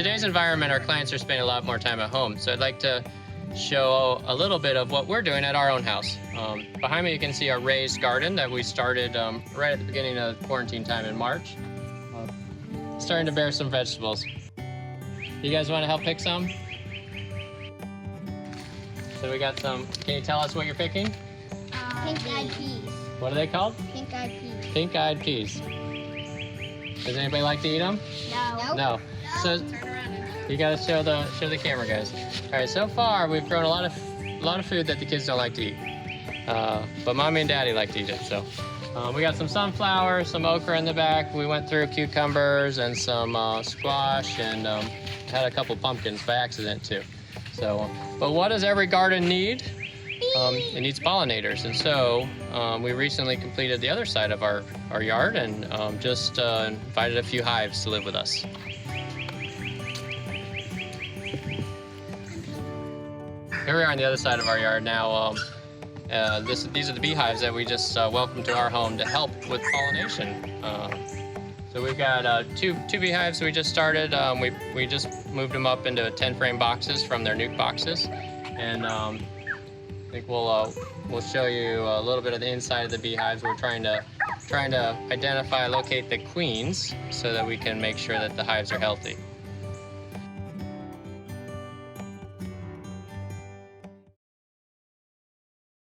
today's environment, our clients are spending a lot more time at home, so I'd like to show a little bit of what we're doing at our own house. Behind me you can see our raised garden that we started right at the beginning of quarantine time in March. Starting to bear some vegetables. You guys want to help pick some? So we got some, can you tell us what you're picking? Pink-eyed peas. What are they called? Pink-eyed peas. Pink-eyed peas. Does anybody like to eat them? No. No. So you gotta show the camera, guys. All right, so far we've grown a lot of food that the kids don't like to eat, but mommy and daddy like to eat it. So we got some sunflower, some okra in the back. We went through cucumbers and some squash, and had a couple pumpkins by accident too. So, but what does every garden need? It needs pollinators, and so we recently completed the other side of our yard and just invited a few hives to live with us. Here we are on the other side of our yard now. These are the beehives that we just welcomed to our home to help with pollination. So we've got two beehives we just started. We just moved them up into 10-frame boxes from their nuke boxes, and I think we'll show you a little bit of the inside of the beehives. We're trying to identify, locate the queens so that we can make sure that the hives are healthy.